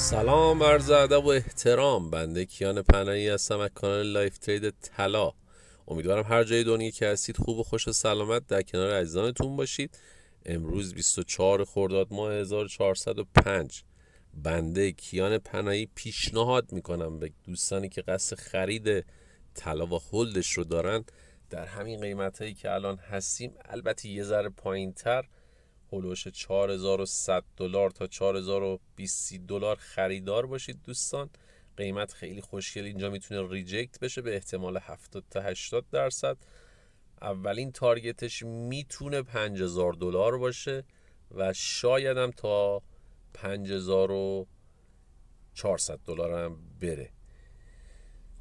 سلام، عرض ادب و احترام. بنده کیان پناهی هستم از کانال لایف ترید طلا. امیدوارم هر جای دنیا که هستید خوب و خوش و سلامت در کنار عزیزانتون باشید. امروز 24 خرداد ماه 1405 بنده کیان پناهی پیشنهاد میکنم به دوستانی که قصد خرید طلا و هولدش رو دارن در همین قیمت هایی که الان هستیم، البته یه ذره پایین تر، هلوش $4100 تا $4020 خریدار باشید دوستان. قیمت خیلی خوشگل اینجا میتونه ریجکت بشه به احتمال 70 تا 80%. اولین تارگتش میتونه $5000 باشه و شاید هم تا $5400 هم بره.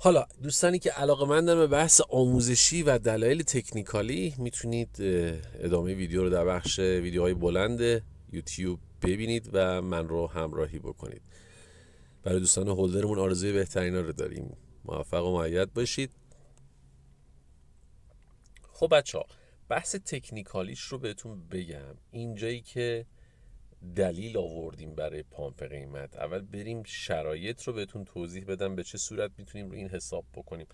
حالا دوستانی که علاقه‌مندن به بحث آموزشی و دلایل تکنیکالی، میتونید ادامه ویدیو رو در بخش ویدیوهای بلند یوتیوب ببینید و من رو همراهی بکنید. برای دوستان هولدرمون آرزوی بهترینا رو داریم. موفق و مؤید باشید. خب بچه‌ها، بحث تکنیکالیش رو بهتون بگم. اینجایی که دلیل آوردیم برای پامپ قیمت، اول بریم شرایط رو بهتون توضیح بدم به چه صورت میتونیم رو این حساب بکنیم.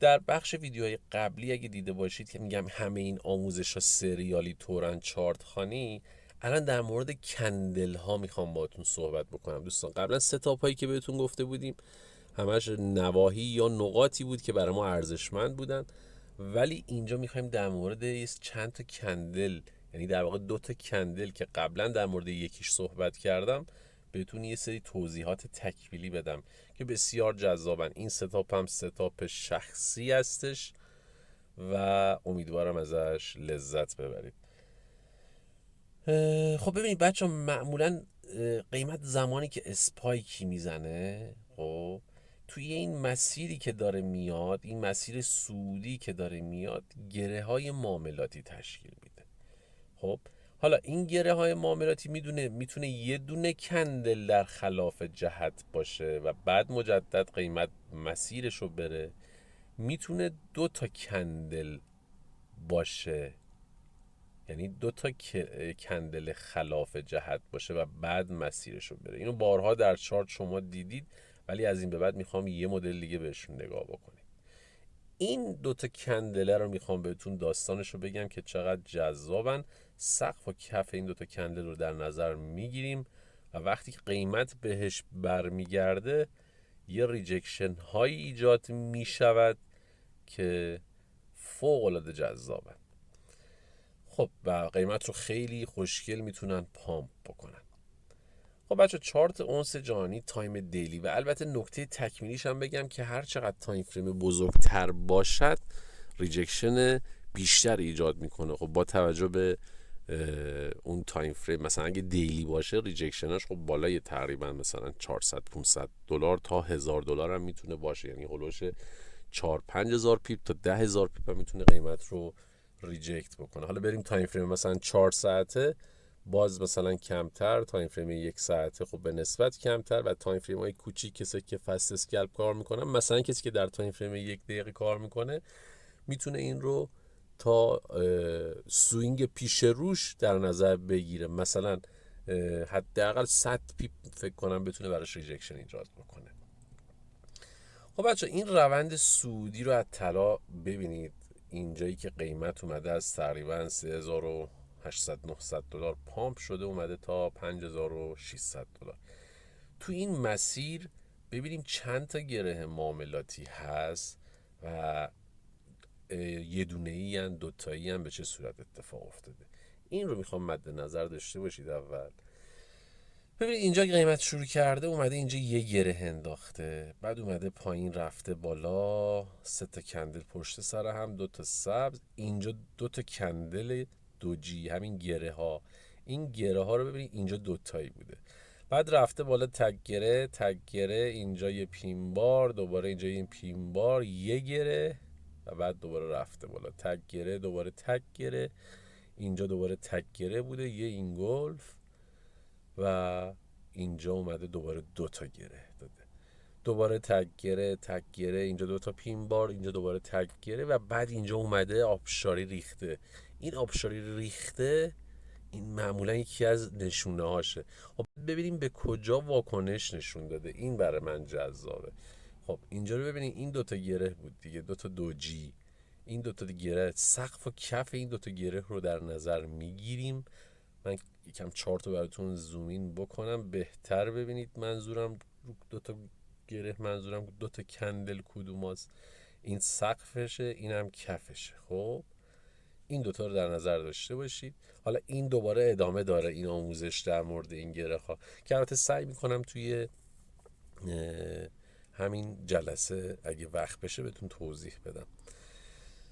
در بخش ویدیوهای قبلی اگه دیده باشید که میگم همه این آموزش ها سریالی تورن چارت خانی، الان در مورد کندل ها میخوام باهاتون صحبت بکنم دوستان. قبلا ستاپ هایی که بهتون گفته بودیم همش نواحی یا نقاطی بود که برای ما ارزشمند بودن، ولی اینجا میخوایم در مورد چند تا کندل، یعنی در واقع 2 تا کندل که قبلا در مورد یکیش صحبت کردم، بهتون یه سری توضیحات تکمیلی بدم که بسیار جذابن. این ستاپ هم ستاپ شخصی هستش و امیدوارم ازش لذت ببرید. خب ببینید بچه، معمولا قیمت زمانی که اسپایکی میزنه، خب توی این مسیری که داره میاد، این مسیر سودی که داره میاد، گره های معاملاتی تشکیل میده. خب حالا این گره های معاملاتی میتونه یه دونه کندل در خلاف جهت باشه و بعد مجدد قیمت مسیرش رو بره، میتونه 2 تا کندل باشه، یعنی 2 تا کندل خلاف جهت باشه و بعد مسیرش رو بره. اینو بارها در چارت شما دیدید، ولی از این به بعد میخوام یه مدل دیگه بهشون نگاه بکنید. این 2 تا کندله رو میخوام بهتون داستانش رو بگم که چقدر جذابن. سقف و کف این 2 تا کندل رو در نظر میگیریم و وقتی قیمت بهش برمیگرده یه ریجکشن هایی ایجاد میشود که فوق العاده جذابن. خب و قیمت رو خیلی خوشگل میتونن پامپ بکنن. خب بچه، چارت اونس جهانی تایم دیلی و البته نکته تکمیلیش هم بگم که هر چقدر تایم فریم بزرگتر باشد ریجکشن بیشتر ایجاد میکنه. خب با توجه به اون تایم فریم، مثلا اگه دیلی باشه ریجکشنش خب بالای تقریبا مثلا $400-500 تا $1000 هم میتونه باشه، یعنی هلوش 4-5 هزار پیپ تا 10 هزار پیپ هم میتونه قیمت رو ریجکت بکنه. حالا بریم تایم فریم مثلا 4 ساعته، باز مثلا کمتر. تایم فریم 1 ساعته خب به نسبت کمتر. و تایم فریم های کوچیک، کسی که فست اسکلپ کار میکنن، مثلا کسی که در تایم فریم 1 دقیقه کار میکنه، میتونه این رو تا سوینگ پیش روش در نظر بگیره. مثلا حداقل 100 پیپ فکر کنم بتونه براش ریجکشن ایجاد بکنه. خب بچه، این روند سودی رو از طلا ببینید. اینجایی که قیمت اومده از تقریبا $3800-900 پامپ شده اومده تا $5600. تو این مسیر ببینیم چند تا گره معاملاتی هست و یه دونه ای هم دوتایی هم به چه صورت اتفاق افتاده. این رو میخوام مد نظر داشته باشید. اول ببینید اینجا قیمت شروع کرده، اومده اینجا یه گره انداخته، بعد اومده پایین رفته بالا، 3 تا کندل پشت سر هم، 2 تا سبز، اینجا 2 تا کندل دوجی، همین گره ها. این گره ها رو ببینید اینجا دوتایی بوده، بعد رفته بالا تک گره، اینجا یه پین بار، دوباره اینجا یه پین بار، یه گره و بعد دوباره رفته بالا تک گره، دوباره تک گره، اینجا دوباره تک گره بوده، یه اینگولف و اینجا اومده دوباره 2 تا گره داده، دوباره تک گره، اینجا 2 تا پین بار، اینجا دوباره تک گره و بعد اینجا اومده آبشاری ریخته. این آبشاری ریخته این معمولا یکی از نشونه هاشه. خب ببینیم به کجا واکنش نشون داده، این برای من جذابه. خب اینجا رو ببینیم، این دوتا گره بود دیگه، دوتا دوجی، این دوتا گره، سقف و کف این دوتا گره رو در نظر میگیریم. من یکم چارت رو براتون زومین بکنم بهتر ببینید منظورم رو دوتا گره، منظورم دوتا کندل کدوم هست. این سقفشه، این هم کفشه. خب این دوتا رو در نظر داشته باشید. حالا این دوباره ادامه داره این آموزش در مورد این گره ها که البته سعی میکنم توی همین جلسه اگه وقت بشه بهتون توضیح بدم.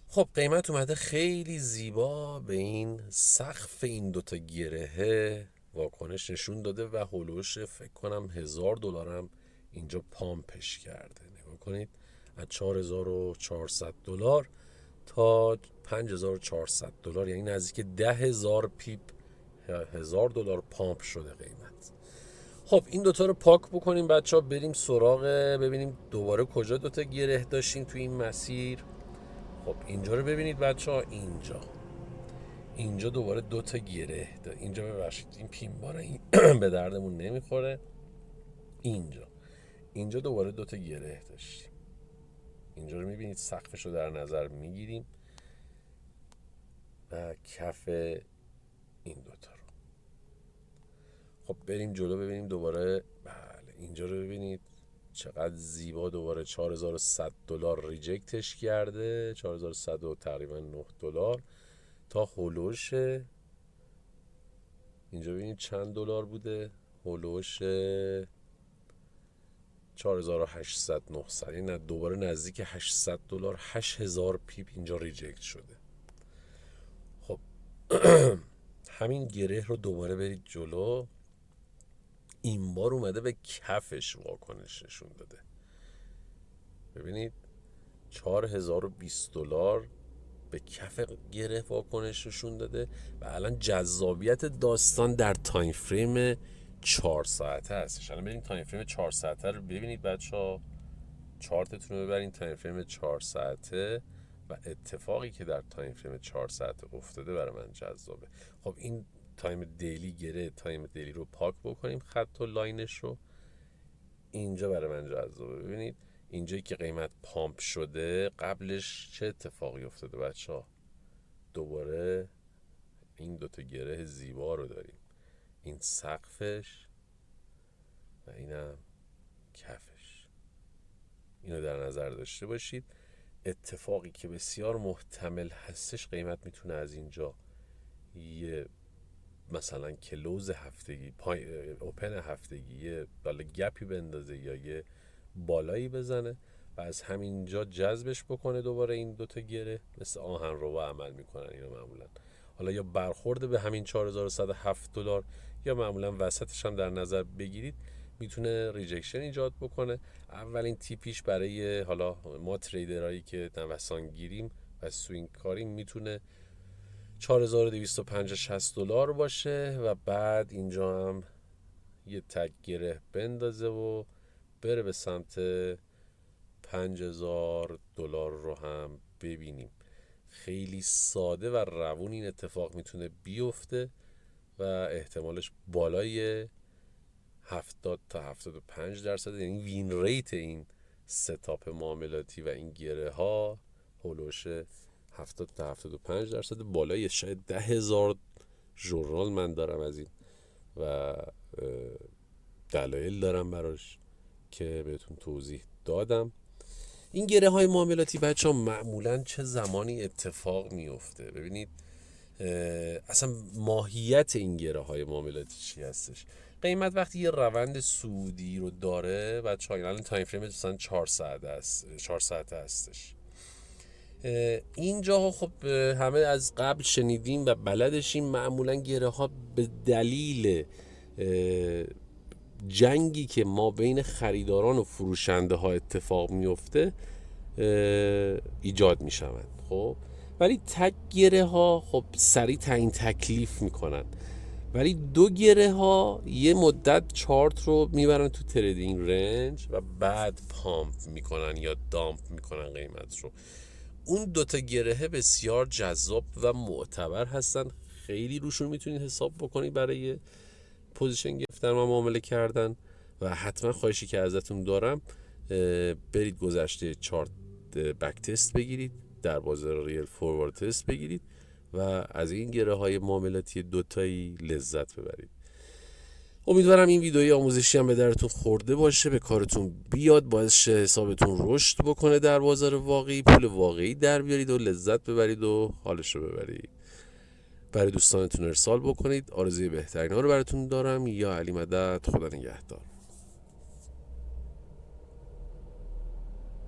خب قیمت اومده خیلی زیبا به این سقف این دوتا گره واکنش نشون داده و هلوش فکر کنم $1000 هم اینجا پامپش کرده. نگاه کنید از $4400 تا $5400، یعنی نزدیک 10,000 پیپ، $1000 پامپ شده قیمت. خب این دوتا رو پاک بکنیم بچه ها، بریم سراغ ببینیم دوباره کجا دوتا گره داشتیم توی این مسیر. خب اینجا رو ببینید بچه ها، اینجا دوباره دوتا گره اینجا ببخشید این پینبار این به دردمون نمیخوره. اینجا دوباره دوتا گره داشتیم. اینجا رو میبینید سقفش رو در نظر میگیریم و کف این دوتا رو. خب بریم جلو ببینیم دوباره. بله اینجا رو ببینید چقدر زیبا، دوباره $4100 ریجکتش کرده، 4100 و تقریبا $9 تا هلوش. اینجا ببینید چند دلار بوده، هلوش 4800 900، یعنی دوباره نزدیک $800، 8000 پیپ اینجا ریجکت شده. خب همین گره رو دوباره برید جلو. این بار اومده به کفش واکنش نشون داده. ببینید $4020 به کف گره واکنش نشون داده و الان جذابیت داستان در تایم فریم 4 ساعته هستش. الان بریم تایم فریم 4 ساعته رو ببینید بچه‌ها، چارتتون رو ببرین تایم فریم 4 ساعته و اتفاقی که در تایم فریم 4 ساعته افتاده برای من جذابه. خب این تایم دیلی گره، تایم دیلی رو پاک بکنیم، خط و لاینش رو. اینجا برای من جذابه. ببینید اینجایی که قیمت پامپ شده قبلش چه اتفاقی افتاده بچه ها. دوباره این دوتا گره زیبا رو داریم، این سقفش و اینم کفش. اینو در نظر داشته باشید. اتفاقی که بسیار محتمل هستش، قیمت میتونه از اینجا یه مثلا کلوز هفتگی، اوپن هفتگی، یه بالا گپی بندازه یا یه بالایی بزنه و از همینجا جذبش بکنه دوباره. این دوتا گره مثل آهن رو عمل میکنن اینا معمولا. حالا یا برخورده به همین $4107 یا معمولا وسطش هم در نظر بگیرید میتونه ریجکشن ایجاد بکنه. اولین تیپیش برای حالا ما تریدرهایی که نوسان گیریم و سوینگ کاریم میتونه $4250-60 باشه و بعد اینجا هم یه تک گره بندازه و بره به سمت $5000 رو هم ببینیم. خیلی ساده و روون این اتفاق میتونه بیفته و احتمالش بالای 70 تا 75%، یعنی وین ریت این ستاپ معاملاتی و این گره ها هولوش 70 تا 75%، بالای شاید 10,000 ژورنال من دارم از این و دلایل دارم براش که بهتون توضیح دادم. این گره های معاملاتی بچه ها معمولا چه زمانی اتفاق میفته؟ ببینید اصلا ماهیت این گره های معاملاتی چی هستش. قیمت وقتی یه روند صعودی رو داره بچه ها، الان تایم فریم مثلا 4 ساعته هستش. اینجا خب همه از قبل شنیدیم و بلدشیم، معمولا گره ها به دلیل جنگی که ما بین خریداران و فروشنده ها اتفاق میفته ایجاد میشوند. خب ولی تک گره ها خب سریع تعیین تکلیف میکنن، ولی دو گره ها یه مدت چارت رو میبرن تو تریدینگ رنج و بعد پامپ میکنن یا دامپ میکنن قیمت رو. اون دوتا گره بسیار جذاب و معتبر هستن، خیلی روشون میتونید حساب بکنید برای پوزیشن گرفتن و معامله کردن. و حتما خواهشی که ازتون دارم برید گذشته چارت بک تست بگیرید، در بازار ریل فوروارد تست بگیرید و از این گره های معاملاتی دوتایی لذت ببرید. امیدوارم این ویدئوی آموزشی هم به درتون خورده باشه، به کارتون بیاد، باعث شه حسابتون رشد بکنه در بازار واقعی، پول واقعی در بیارید و لذت ببرید و حالش رو ببرید. برای دوستانتون ارسال بکنید. آرزوی بهترین ها رو براتون دارم. یا علی مدد. خدا نگهدار.